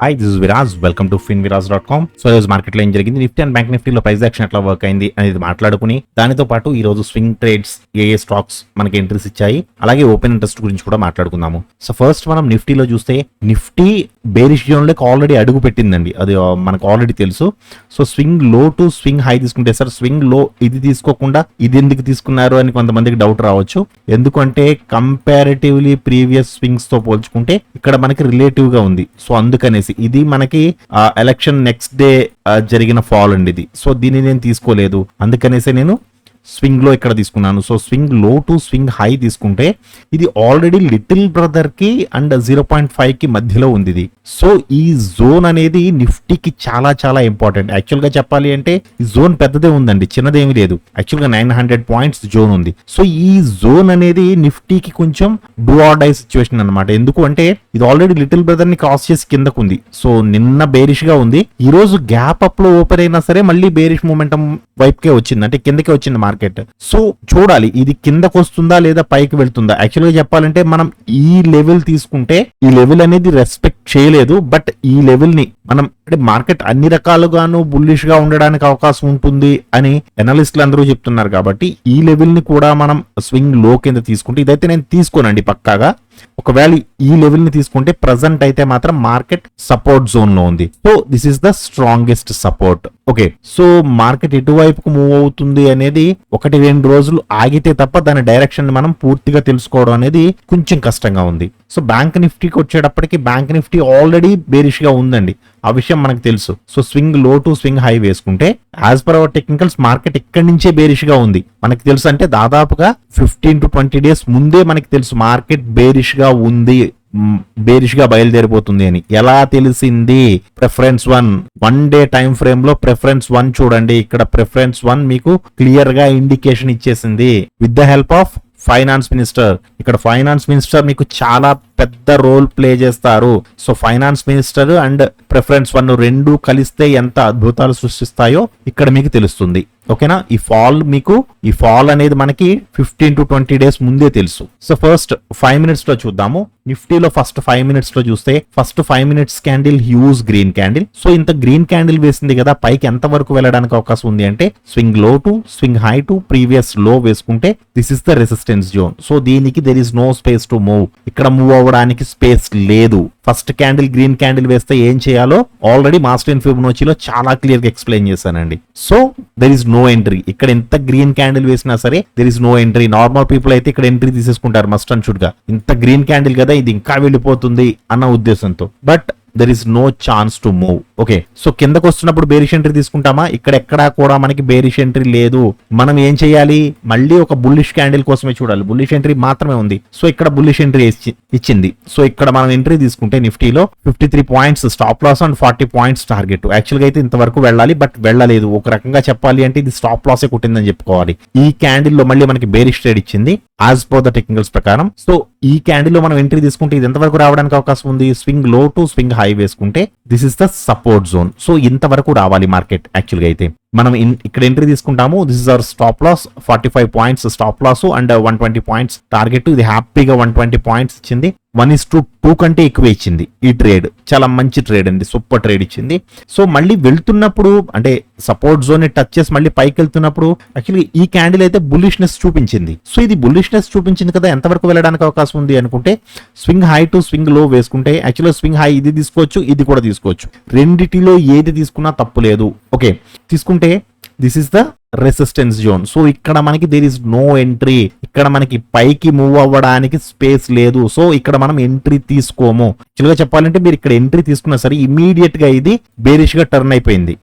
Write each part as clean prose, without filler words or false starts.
Hi this is Viraj, welcome to finviraz.com. So ఈరోజు market లో ఏం జరిగింది, నిఫ్టీ అండ్ బ్యాంక్ నిఫ్టీలో ప్రైస్ యాక్షన్ ఎట్లా వర్క్ అయింది అనేది మాట్లాడుకుని, దానితో పాటు ఈ రోజు స్వింగ్ ట్రేడ్స్ ఏ స్టాక్స్ మనకి ఎంట్రీస్ ఇచ్చాయి, అలాగే ఓపెన్ ఇంట్రెస్ట్ గురించి కూడా మాట్లాడుకుందాము. సో ఫస్ట్ మనం నిఫ్టీలో చూస్తే, నిఫ్టీ బేరిష్ జోన్ లోకి ఆల్రెడీ అడుగు పెట్టిందండి, అది మనకు ఆల్రెడీ తెలుసు. So swing low to swing high తీసుకుంటే, సార్ స్వింగ్ లో ఇది తీసుకోకుండా ఇది ఎందుకు తీసుకున్నారు అని కొంతమందికి డౌట్ రావచ్చు. ఎందుకంటే కంపారిటివ్లీ ప్రీవియస్ స్వింగ్స్ తో పోల్చుకుంటే ఇక్కడ మనకి రిలేటివ్ గా ఉంది. సో అందుకనేసి ఇది మనకి ఎలక్షన్ నెక్స్ట్ డే జరిగిన ఫాల్ అండి ఇది. సో దీన్ని నేను తీసుకోలేదు, అందుకనేసి నేను స్వింగ్ లో ఇక్కడ తీసుకున్నాను. So swing low to swing high తీసుకుంటే ఇది ఆల్రెడీ లిటిల్ బ్రదర్ కి అండ్ 0.5 కి మధ్యలో ఉంది ఇది. సో ఈ జోన్ అనేది నిఫ్టీకి చాలా చాలా ఇంపార్టెంట్. యాక్చువల్ గా చెప్పాలి అంటే ఈ జోన్ పెద్దదే ఉందండి, చిన్నదేమీ లేదు. యాక్చువల్ గా 900 పాయింట్స్ జోన్ ఉంది. సో ఈ జోన్ అనేది నిఫ్టీకి కొంచెం డూ ఆర్ డై సిచ్యువేషన్ అనమాట. ఎందుకు అంటే ఇది ఆల్రెడీ లిటిల్ బ్రదర్ ని క్రాస్ చేసి కిందకు ఉంది. సో నిన్న బేరిష్ గా ఉంది, ఈ రోజు గ్యాప్ అప్ లో ఓపెన్ అయినా సరే మళ్ళీ బేరిష్ మూమెంటం వైపుకే వచ్చింది, అంటే కిందకే వచ్చింది మార్కెట్. సో చూడాలి ఇది కిందకు వస్తుందా లేదా పైకి వెళ్తుందా. యాక్చువల్ గా చెప్పాలంటే మనం ఈ లెవెల్ తీసుకుంటే ఈ లెవెల్ అనేది రెస్పెక్ట్ చేయలేదు, బట్ ఈ లెవెల్ ని మనం అంటే మార్కెట్ అన్ని రకాలుగాను బుల్లిష్ గా ఉండడానికి అవకాశం ఉంటుంది అని ఎనలిస్టులు అందరూ చెప్తున్నారు. కాబట్టి ఈ లెవెల్ ని కూడా మనం స్వింగ్ లో కింద తీసుకుంటే, ఇదైతే నేను తీసుకోనండి పక్కాగా. ఒకవేళ ఈ లెవెల్ ని తీసుకుంటే ప్రజెంట్ అయితే మాత్రం మార్కెట్ సపోర్ట్ జోన్ లో ఉంది. So this is the strongest support. Okay, so market ఎటువైపుకు మూవ్ అవుతుంది అనేది 1-2 రోజులు ఆగితే తప్ప దాని డైరెక్షన్ మనం పూర్తిగా తెలుసుకోవడం అనేది కొంచెం కష్టంగా ఉంది. సో బ్యాంక్ నిఫ్టీకి వచ్చేటప్పటికి బ్యాంక్ నిఫ్టీ ఆల్రెడీ బేరిష్ గా ఉందండి, ఆ విషయం మనకు తెలుసు. So swing low to swing high వేసుకుంటే as per our technicals market ఇక్కడి నుంచే బేరిష్ గా ఉంది మనకి తెలుసు. అంటే దాదాపుగా 15 to 20 డేస్ ముందే మనకి తెలుసు మార్కెట్ బేరిష్ గా ఉంది, బేరిష్ గా బయలుదేరిపోతుంది అని. ఎలా తెలిసింది? ప్రిఫరెన్స్ 1 డే టైం ఫ్రేమ్ లో ప్రిఫరెన్స్ 1 చూడండి. ఇక్కడ ప్రిఫరెన్స్ 1 మీకు క్లియర్ గా ఇండికేషన్ ఇచ్చేసింది with the help of finance minister. ఇక్కడ ఫైనాన్స్ మినిస్టర్ మీకు చాలా పెద్ద రోల్ ప్లే చేస్తారు. So finance minister and preference 1 రెండు కలిస్తే ఎంత అద్భుతాలు సృష్టిస్తాయో ఇక్కడ మీకు తెలుస్తుంది. ఓకేనా? ఈ ఫాల్ అనేది మనకి 15 to 20 డేస్ ముందే తెలుసు. సో ఫస్ట్ 5 మినిట్స్ లో చూద్దాము. నిఫ్టీలో ఫస్ట్ 5 మినిట్స్ లో చూస్తే, first 5 minutes candle huge green candle. So ఇంత గ్రీన్ క్యాండిల్ వేసింది కదా, పైకి ఎంత వరకు వెళ్ళడానికి అవకాశం ఉంది అంటే swing low to swing high to previous low వేసుకుంటే this is the resistance zone. So దీనికి there is no space to move, ఇక్కడ మూవ్ అవ్వడానికి స్పేస్ లేదు. ఫస్ట్ క్యాండిల్ గ్రీన్ క్యాండిల్ వేస్తే ఏం చేయాలో ఆల్రెడీ మాస్టర్ ఇన్ ఫిబొనాచిలో చాలా క్లియర్ గా ఎక్స్ప్లెయిన్ చేశానండి. So there is no entry. ఇక్కడ ఎంత గ్రీన్ క్యాండిల్ వేసినా సరే there is no entry. Normal people అయితే ఇక్కడ ఎంట్రీ తీసేసుకుంటారు మస్ట్ అండ్ షుడ్ గా. ఇంత గ్రీన్ క్యాండిల్ కదా, ఇది ఇంకా వెళ్ళిపోతుంది అన్న ఉద్దేశంతో. But there is no chance to move. Okay, so కిందకు వస్తున్నప్పుడు బేరిష్ ఎంట్రీ తీసుకుంటామా? ఇక్కడ ఎక్కడా కూడా మనకి బేరిష్ ఎంట్రీ లేదు. మనం ఏం చేయాలి? మళ్ళీ ఒక బుల్లిష్ క్యాండిల్ కోసమే చూడాలి. బుల్లిష్ ఎంట్రీ మాత్రమే ఉంది. సో ఇక్కడ బుల్లిష్ ఎంట్రీ ఇచ్చింది. సో ఇక్కడ మనం ఎంట్రీ తీసుకుంటే నిఫ్టీలో 53 points stop loss and 40 points target. Actual గా అయితే ఇంతవరకు వెళ్ళాలి, బట్ వెళ్ళలేదు. ఒక రకంగా చెప్పాలి అంటే ఇది స్టాప్ లాసే కొట్టిందని చెప్పుకోవాలి. ఈ క్యాండిల్ లో మళ్ళీ మనకి బేరిష్ ట్రేడ్ ఇచ్చింది యాజ్ పర్ ద టెక్నికల్స్ ప్రకారం. సో ఈ క్యాండిల్ లో మనం ఎంట్రీ తీసుకుంటే ఇది ఎంతవరకు రావడానికి అవకాశం ఉంది? Swing low to swing high వేసుకుంటే this is the support zone. So ఇంతవరకు రావాలి మార్కెట్. యాక్చువల్ గా అయితే మనం ఇక్కడ ఎంట్రీ తీసుకుంటాము. This is our stop loss, 45 points stop loss and 120 points target. ఇది హ్యాపీగా 120 పాయింట్స్ ఇచ్చింది. 1:2 కంటే ఎక్కువ ఇచ్చింది. ఈ ట్రేడ్ చాలా మంచి ట్రేడ్ అండి, సూపర్ ట్రేడ్ ఇచ్చింది. సో మళ్ళీ వెళ్తున్నప్పుడు అంటే సపోర్ట్ జోన్ ని టచ్ చేసి మళ్ళీ పైకి వెళ్తున్నప్పుడు యాక్చువల్లీ ఈ క్యాండిల్ అయితే బుల్లిష్నెస్ చూపించింది. సో ఇది బుల్లిష్నెస్ చూపించింది కదా, ఎంతవరకు వెళ్ళడానికి అవకాశం ఉంది అనుకుంటే స్వింగ్ హై టు స్వింగ్ లో వేసుకుంటే, యాక్చువల్గా స్వింగ్ హై ఇది తీసుకోవచ్చు, ఇది కూడా తీసుకోవచ్చు. రెండిటిలో ఏది తీసుకున్నా తప్పు లేదు. ఓకే, తీసుకుంటే this is the resistance zone. So ఇక్కడ మనకి దేర్ ఇస్ నో ఎంట్రీ. ఇక్కడ మనకి పైకి మూవ్ అవ్వడానికి స్పేస్ లేదు. సో ఇక్కడ మనం ఎంట్రీ తీసుకోము. యాక్చువల్గా చెప్పాలంటే మీరు ఇక్కడ ఎంట్రీ తీసుకున్నా సరే ఇమీడియట్ గా ఇది బేరిష్ గా టర్న్ అయిపోయింది.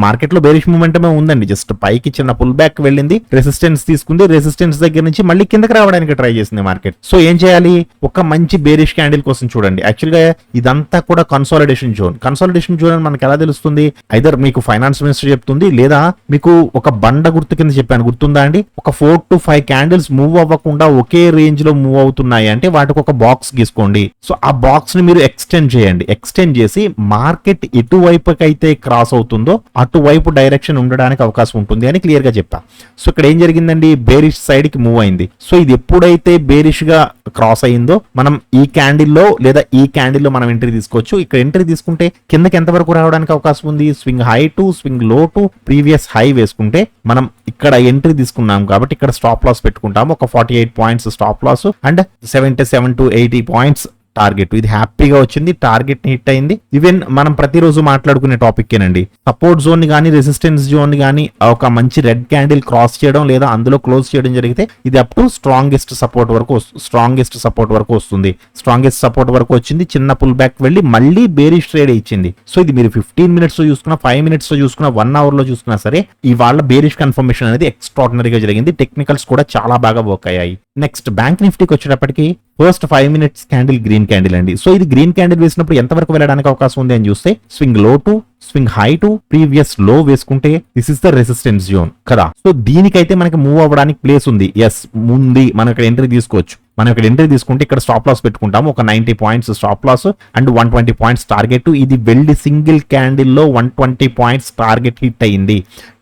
మార్కెట్ లో బేరిష్ మూమెంటమే ఉందండి. జస్ట్ పైకి చిన్న పుల్ బ్యాక్ వెళ్ళింది, రెసిస్టెన్స్ తీసుకుంది, రెసిస్టెన్స్ దగ్గర నుంచి మళ్ళీ కిందకి రావడానికి ట్రై చేసింది మార్కెట్. సో ఏం చేయాలి? ఒక మంచి బేరిష్ క్యాండిల్ కోసం చూడండి. యాక్చువల్గా ఇదంతా కూడా కన్సాలిడేషన్ జోన్. కన్సాలిడేషన్ జోన్ అని మనకి ఎలా తెలుస్తుంది? ఐదర్ మీకు ఫైనాన్స్ మినిస్టర్ చెప్తుంది, లేదా మీకు ఒక బండ గుర్తు కింద చెప్పాను, గుర్తుందా అండి? ఒక 4 to 5 క్యాండిల్స్ మూవ్ అవ్వకుండా ఒకే రేంజ్ లో మూవ్ అవుతున్నాయి అంటే వాటికి ఒక బాక్స్ గీసుకోండి. సో ఆ బాక్స్ ని మీరు ఎక్స్టెండ్ చేయండి. ఎక్స్టెండ్ చేసి మార్కెట్ ఎటువైపుకైతే క్రాస్ అవుతుందో అటువైపు డైరెక్షన్ ఉండడానికి అవకాశం ఉంటుంది అని క్లియర్ గా చెప్పా. సో ఇక్కడ ఏం జరిగిందండి? బేరిష్ సైడ్ కి మూవ్ అయింది. సో ఇది ఎప్పుడైతే బేరిష్ గా క్రాస్ అయ్యిందో మనం ఈ క్యాండిల్లో లేదా ఈ క్యాండిల్లో మనం ఎంట్రీ తీసుకోవచ్చు. ఇక్కడ ఎంట్రీ తీసుకుంటే కిందకి ఎంత వరకు రావడానికి అవకాశం ఉంది, swing high to swing low to previous high వేసుకుంటే మనం ఇక్కడ ఎంట్రీ తీసుకున్నాం కాబట్టి ఇక్కడ స్టాప్ లాస్ పెట్టుకుంటాము. ఒక 48 points stop loss and 77 to 80 points target. ఇది హ్యాపీగా వచ్చింది, టార్గెట్ ని హిట్ అయింది. ఈవెన్ మనం ప్రతిరోజు మాట్లాడుకునే టాపిక్ ఏనండి, సపోర్ట్ జోన్ ని కానీ రెసిస్టెన్స్ జోన్ ని కానీ ఒక మంచి రెడ్ క్యాండిల్ క్రాస్ చేయడం లేదా అందులో క్లోజ్ చేయడం జరిగితే ఇది అప్ టు స్ట్రాంగెస్ట్ సపోర్ట్ వరకు వస్తుంది. స్ట్రాంగెస్ట్ సపోర్ట్ వరకు వచ్చింది, చిన్న పుల్ బ్యాక్ వెళ్ళి మళ్ళీ బేరిష్ ట్రేడ్ ఇచ్చింది. సో ఇది మీరు 15 minutes లో చూసుకున్నా, 5 minutes లో చూసుకున్నా, 1 hour లో చూసుకున్నా సరే ఇవాళ బేరిష్ కన్ఫర్మేషన్ అనేది ఎక్స్ట్రాడినరీగా జరిగింది. టెక్నికల్స్ కూడా చాలా బాగా వర్క్ అయ్యాయి. నెక్స్ట్ బ్యాంక్ నిఫ్టీకి వచ్చేటప్పటికి first 5 minutes candle green candle అండి. సో ఇది గ్రీన్ క్యాండిల్ వేసినప్పుడు ఎంతవరకు వెళ్ళడానికి అవకాశం ఉంది అని చూస్తే swing low to swing high to previous low వేసుకుంటే this is the resistance zone కదా. సో దీనికైతే మనకి మూవ్ అవ్వడానికి ప్లేస్ ఉంది. ఎస్ ఉంది, మనం ఇక్కడ ఎంట్రీ తీసుకోవచ్చు. మనం ఇక్కడ ఎంట్రీ తీసుకుంటే ఇక్కడ స్టాప్ లాస్ పెట్టుకుంటాము. ఒక 90 points stop loss and 120 points target. ఇది వెళ్ళి సింగిల్ క్యాండిల్ లో 120 పాయింట్స్ టార్గెట్ హిట్ అయ్యింది.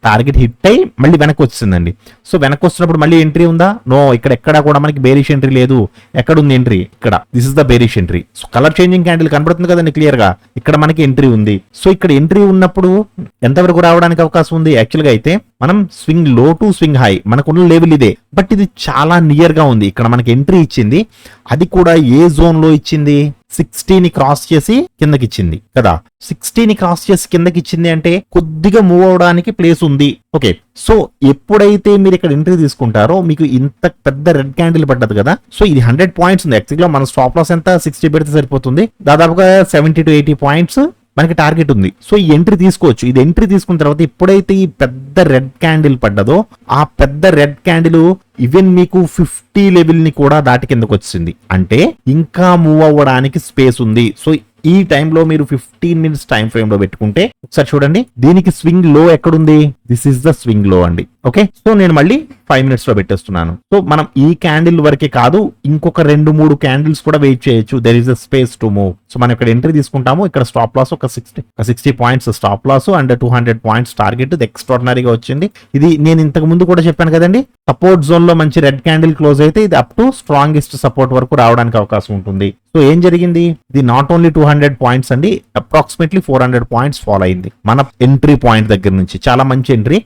టార్గెట్ హిట్ అయ్యి మళ్ళీ వెనక్కి వచ్చిందండి. సో వెనక్కి వస్తున్నప్పుడు మళ్ళీ ఎంట్రీ ఉందా? నో, ఇక్కడ ఎక్కడ కూడా మనకి బేరిష్ ఎంట్రీ లేదు. ఎక్కడ ఉంది ఎంట్రీ? ఇక్కడ. This is the bearish entry. So colour changing candle కనబడుతుంది కదండి క్లియర్ గా, ఇక్కడ మనకి ఎంట్రీ ఉంది. సో ఇక్కడ ఎంట్రీ ఉన్నప్పుడు ఎంతవరకు రావడానికి అవకాశం ఉంది? యాక్చువల్ గా అయితే మనం swing low to swing high మనకున్న లెవెల్ ఇదే, బట్ ఇది చాలా నియర్ గా ఉంది. ఇక్కడ మనకి ఎంట్రీ ఇచ్చింది, అది కూడా ఏ జోన్ లో ఇచ్చింది? 60ని క్రాస్ చేసి కిందకి ఇచ్చింది కదా. 60ని క్రాస్ చేసి కిందకి ఇచ్చింది అంటే కొద్దిగా మూవ్ అవడానికి ప్లేస్ ఉంది. ఓకే, సో ఎప్పుడైతే మీరు ఇక్కడ ఎంట్రీ తీసుకుంటారో మీకు ఇంత పెద్ద రెడ్ క్యాండిల్ పడ్డది కదా. సో ఇది 100 పాయింట్స్ ఉంది. యాక్చువల్గా మన స్టాప్ లాస్ ఎంత 60 పెడితే సరిపోతుంది. దాదాపుగా 70 to 80 పాయింట్స్ మనకి టార్గెట్ ఉంది. సో ఈ ఎంట్రీ తీసుకోవచ్చు. ఇది ఎంట్రీ తీసుకున్న తర్వాత ఎప్పుడైతే ఈ పెద్ద రెడ్ క్యాండిల్ పడ్డదో ఆ పెద్ద రెడ్ క్యాండిల్ ఈవెన్ మీకు 50 లెవెల్ ని కూడా దాటి కిందకు వచ్చింది అంటే ఇంకా మూవ్ అవ్వడానికి స్పేస్ ఉంది. సో ఈ టైంలో మీరు 15 minutes టైం ఫ్రేమ్ లో పెట్టుకుంటే ఒకసారి చూడండి, దీనికి స్వింగ్ లో ఎక్కడుంది? దిస్ ఇస్ ద స్వింగ్ లో అండి. ఓకే, సో నేను మళ్ళీ 5 minutes లో పెట్టేస్తున్నాను. సో మనం ఈ క్యాండిల్ వరకే కాదు, ఇంకొక 2-3 క్యాండిల్స్ కూడా వెయిట్ చేయొచ్చు. There is a space to move. So మనం ఇక్కడ ఎంట్రీ తీసుకుంటాము. ఇక్కడ స్టాప్ లాస్ ఒక 60 points stop loss and 200 points target. ఇది ఎక్స్ట్రాడినరీగా వచ్చింది. ఇది నేను ఇంతకు ముందు కూడా చెప్పాను కదండి, సపోర్ట్ జోన్ లో మంచి రెడ్ క్యాండిల్ క్లోజ్ అయితే ఇది అప్ టు స్ట్రాంగెస్ట్ సపోర్ట్ వరకు రావడానికి అవకాశం ఉంటుంది. సో ఏం జరిగింది? ఇది నాట్ ఓన్లీ 200 పాయింట్స్ అండి, అప్రాక్సిమేట్లీ 400 పాయింట్స్ ఫాలో అయింది మన ఎంట్రీ పాయింట్ దగ్గర నుంచి. చాలా మంచి ఎంట్రీ.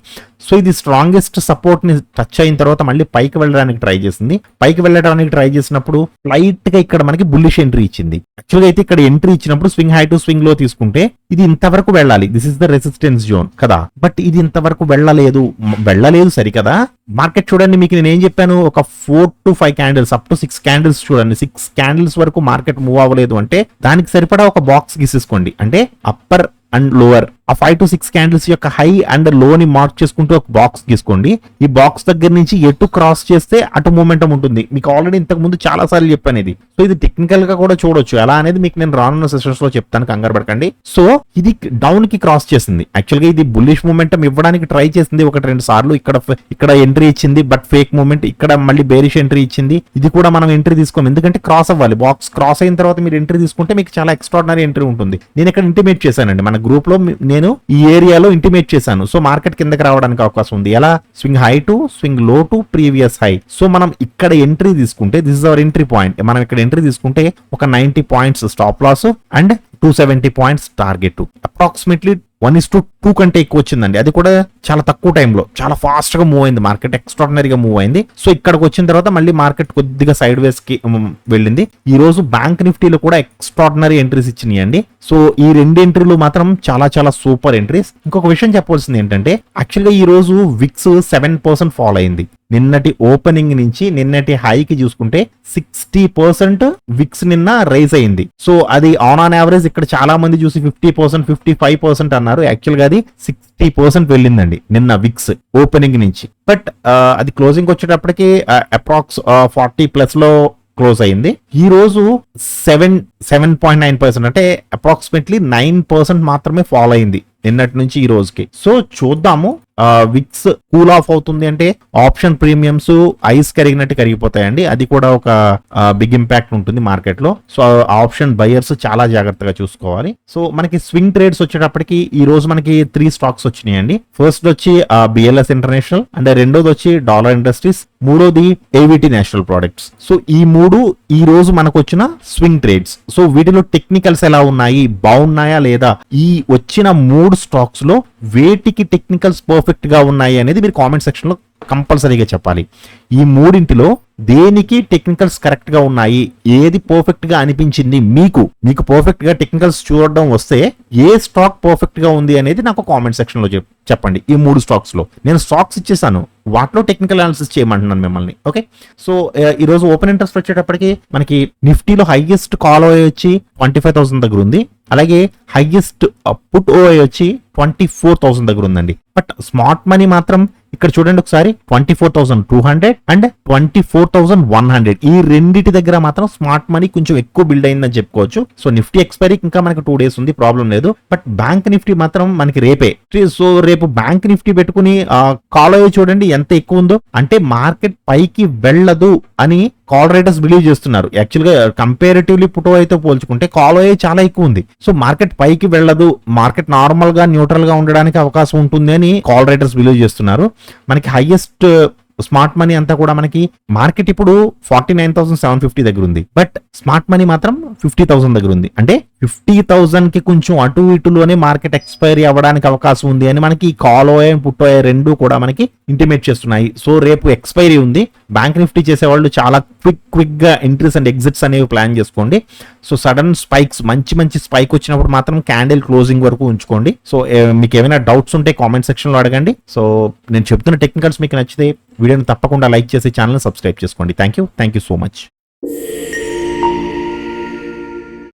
సో ఇది స్ట్రాంగెస్ట్ సపోర్ట్ ని టచ్ అయిన తర్వాత మళ్ళీ పైకి వెళ్ళడానికి ట్రై చేసింది. పైకి వెళ్ళడానికి ట్రై చేసినప్పుడు లైట్ గా ఇక్కడ మనకి బుల్లిష్ ఎంట్రీ ఇచ్చింది. యాక్చువల్గా అయితే ఇక్కడ ఎంట్రీ ఇచ్చినప్పుడు స్వింగ్ హై టు స్వింగ్ లో తీసుకుంటే ఇది ఇంతవరకు వెళ్ళాలి. This is the resistance zone కదా, బట్ ఇది ఇంతవరకు వెళ్ళలేదు సరికదా. మార్కెట్ చూడండి, మీకు నేను ఏం చెప్పాను, ఒక 4 to 5 candles up to 6 candles చూడండి. 6 క్యాండిల్స్ వరకు మార్కెట్ మూవ్ అవ్వలేదు అంటే దానికి సరిపడా ఒక బాక్స్ గీసేసుకోండి. అంటే అప్పర్ అండ్ లోవర్ ఆ 5 to 6 క్యాండిల్స్ యొక్క హై అండ్ లో ని మార్క్ చేసుకుంటూ ఒక బాక్స్ తీసుకోండి. ఈ బాక్స్ దగ్గర నుంచి ఎటు క్రాస్ చేస్తే అటు మూమెంటం ఉంటుంది. మీకు ఆల్రెడీ ఇంతకు ముందు చాలా సార్లు చెప్పాను ఇది. సో ఇది టెక్నికల్ గా కూడా చూడొచ్చు ఎలా అనేది మీకు నేను రానున్న సెషన్స్ లో చెప్తాను, కంగారు పడకండి. సో ఇది డౌన్ కి క్రాస్ చేసింది. యాక్చువల్ గా ఇది బుల్లిష్ మూమెంటం ఇవ్వడానికి ట్రై చేసింది 1-2 సార్లు. ఇక్కడ ఎంట్రీ ఇచ్చింది, బట్ ఫేక్ మూమెంట్. ఇక్కడ మళ్ళీ బేరిష్ ఎంట్రీ ఇచ్చింది. ఇది కూడా మనం ఎంట్రీ తీసుకోం, ఎందుకంటే క్రాస్ అవ్వాలి. బాక్స్ క్రాస్ అయిన తర్వాత మీరు ఎంట్రీ తీసుకుంటే మీకు చాలా ఎక్స్ట్రాడినరీ ఎంట్రీ ఉంటుంది. నేను ఇక్కడ ఇంటిమేట్ చేశానండి, మన గ్రూప్ లో నేను ఈ ఏరియాలో ఇంటిమేట్ చేశాను. సో మార్కెట్ కిందకి రావడానికి అవకాశం ఉంది. ఎలా? Swing high to swing low to previous high. So మనం ఇక్కడ ఎంట్రీ తీసుకుంటే this is our entry point. మనం ఇక్కడ ఎంట్రీ తీసుకుంటే ఒక 90 points stop loss and 270 points target. Approximately 1:2 కంటే ఎక్కువ వచ్చిందండి. అది కూడా చాలా తక్కువ టైంలో చాలా ఫాస్ట్ గా మూవ్ అయింది మార్కెట్, ఎక్స్ట్రాడినరీగా మూవ్ అయింది. సో ఇక్కడికి వచ్చిన తర్వాత మళ్ళీ మార్కెట్ కొద్దిగా సైడ్ వేస్ కి వెళ్ళింది. ఈ రోజు బ్యాంక్ నిఫ్టీలో కూడా ఎక్స్ట్రాడినరీ ఎంట్రీస్ ఇచ్చినాయండి. సో ఈ 2 ఎంట్రీలు మాత్రం చాలా చాలా సూపర్ ఎంట్రీస్. ఇంకొక విషయం చెప్పాల్సింది ఏంటంటే యాక్చువల్గా ఈ రోజు విక్స్ 7% ఫాల్ అయింది. నిన్నటి ఓపెనింగ్ నుంచి నిన్నటి హైకి చూసుకుంటే 60% విక్స్ నిన్న రైజ్ అయింది. సో అది ఆన్ యావరేజ్ ఇక్కడ చాలా మంది చూసి 50%, 55% అన్నారు. యాక్చువల్ గా అది 60% వెళ్ళిందండి నిన్న విక్స్ ఓపెనింగ్ నుంచి. బట్ అది క్లోజింగ్ వచ్చేటప్పటికి అప్రాక్స్ 40+ లో క్లోజ్ అయింది. ఈ రోజు 7.9% అంటే అప్రాక్సిమేట్లీ 9% మాత్రమే ఫాల్ అయింది నిన్నటి నుంచి ఈ రోజుకి. సో చూద్దాము, విక్స్ కూల్ ఆఫ్ అవుతుంది అంటే ఆప్షన్ ప్రీమియమ్స్ ఐస్ కరిగినట్టు కరిగిపోతాయండి. అది కూడా ఒక బిగ్ ఇంపాక్ట్ ఉంటుంది మార్కెట్ లో. సో ఆప్షన్ బయర్స్ చాలా జాగ్రత్తగా చూసుకోవాలి. సో మనకి స్వింగ్ ట్రేడ్స్ వచ్చేటప్పటికి ఈ రోజు మనకి 3 స్టాక్స్ వచ్చినాయండి. ఫస్ట్ వచ్చి బిఎల్ఎస్ ఇంటర్నేషనల్ అండ్ రెండోది వచ్చి డాలర్ ఇండస్ట్రీస్, మూడోది ఏవిటి నేషనల్ ప్రొడక్ట్స్. సో ఈ మూడు ఈ రోజు మనకు వచ్చిన స్వింగ్ ట్రేడ్స్. సో వీటిలో టెక్నికల్స్ ఎలా ఉన్నాయి, బాగున్నాయా లేదా, ఈ వచ్చిన 3 స్టాక్స్ లో వేటికి టెక్నికల్స్ పర్ఫెక్ట్ గా ఉన్నాయి అనేది మీరు కామెంట్ సెక్షన్ లో కంపల్సరీగా చెప్పాలి. ఈ మూడింటిలో దేనికి టెక్నికల్స్ కరెక్ట్ గా ఉన్నాయి, ఏది పర్ఫెక్ట్ గా అనిపించింది మీకు పర్ఫెక్ట్ గా టెక్నికల్స్ చూడడం వస్తే ఏ స్టాక్ పర్ఫెక్ట్ గా ఉంది అనేది నాకు కామెంట్ సెక్షన్ లో చెప్పండి. ఈ 3 స్టాక్స్ లో నేను స్టాక్స్ ఇచ్చేసాను, వాటిలో టెక్నికల్ అనాలిసిస్ చేయమంటున్నాను మిమ్మల్ని. ఓకే, సో ఈ రోజు ఓపెన్ ఇంట్రెస్ట్ వచ్చేటప్పటికి మనకి నిఫ్టీలో హైయెస్ట్ కాల్ ఓఐ వచ్చి 25,000 దగ్గర ఉంది. అలాగే హైయెస్ట్ పుట్ ఓఐ వచ్చి 24,000 దగ్గర ఉందండి. బట్ స్మార్ట్ మనీ మాత్రం ఇక్కడ చూడండి ఒకసారి 24,200 అండ్ 24,100 ఈ రెండిటి దగ్గర మాత్రం స్మార్ట్ మనీ కొంచెం ఎక్కువ బిల్డ్ అయిందని చెప్పుకోవచ్చు. సో నిఫ్టీ ఎక్స్పైరీకి ఇంకా మనకి 2 days ఉంది, ప్రాబ్లం లేదు. బట్ బ్యాంక్ నిఫ్టీ మాత్రం మనకి రేపే. సో రేపు బ్యాంక్ నిఫ్టీ పెట్టుకుని కాల్ ఓఐ చూడండి ఎంత ఎక్కువ ఉందో. అంటే మార్కెట్ పైకి వెళ్ళదు అని కాల్ రైటర్స్ బిలీవ్ చేస్తున్నారు. యాక్చువల్ గా కంపారిటివ్లీ పుట్ ఓఐ తో పోల్చుకుంటే కాల్ ఓఐ చాలా ఎక్కువ ఉంది. సో మార్కెట్ పైకి వెళ్ళదు, మార్కెట్ నార్మల్ గా న్యూట్రల్ గా ఉండడానికి అవకాశం ఉంటుంది అని కాల్ రైటర్స్ బిలీవ్ చేస్తున్నారు. మనకి హైయెస్ట్ స్మార్ట్ మనీ అంతా కూడా మనకి మార్కెట్ ఇప్పుడు 49,750 దగ్గర ఉంది. బట్ స్మార్ట్ మనీ మాత్రం 50,000 దగ్గర ఉంది. అంటే 50,000 కి కొంచెం అటు ఇటులోనే మార్కెట్ ఎక్స్పైరీ అవ్వడానికి అవకాశం ఉంది అని మనకి కాల్ ఓఐ పుట్ ఓఐ రెండు కూడా మనకి ఇంటిమేట్ చేస్తున్నాయి. సో రేపు ఎక్స్పైరీ ఉంది. బ్యాంక్ నిఫ్టీ చేసేవాళ్ళు చాలా క్విక్ గా ఎంట్రీస్ అండ్ ఎగ్జిట్స్ అనేవి ప్లాన్ చేసుకోండి. సో సడన్ స్పైక్స్, మంచి స్పైక్ వచ్చినప్పుడు మాత్రం క్యాండిల్ క్లోజింగ్ వరకు ఉంచుకోండి. సో మీకు ఏమైనా డౌట్స్ ఉంటే కామెంట్ సెక్షన్ లో అడగండి. సో నేను చెప్తున్న టెక్నికల్స్ మీకు నచ్చితే వీడియోని తప్పకుండా లైక్ చేసి ఛానల్ సబ్స్క్రైబ్ చేసుకోండి. Thank you so much.